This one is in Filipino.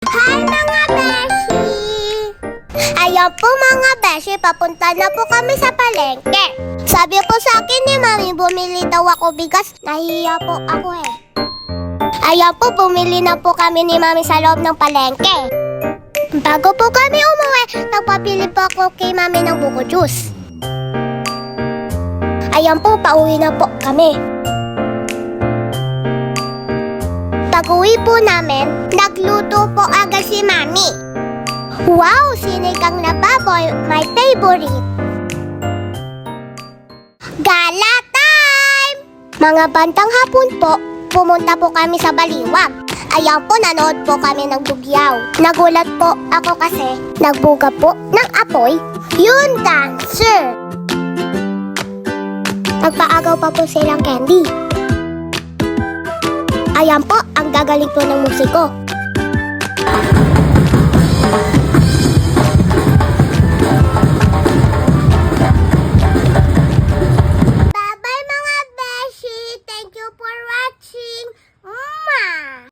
Hi mga beshi! Ayan po mga beshi, papunta na po kami sa palengke. Sabi po sa akin ni Mami, bumili daw ako bigas. Nahiya po ako eh. Ayan po, bumili na po kami ni Mami sa loob ng palengke. Bago po kami umuwi, nagpapili po ako kay Mami ng buko juice. Ayan po, pauwi na po kami. Pag-uwi po namin, nagluto po agad si Mami. Wow! Sinigang na baboy, my favorite. Gala time! Mga bandang hapon po, pumunta po kami sa Baliwag. Ayan po, nanood po kami ng bugyaw. Nagulat po ako kasi nagbuga po ng apoy yung dancer. Nagpaagaw pa po silang candy. Ayan po, ang gagaling po ng musiko.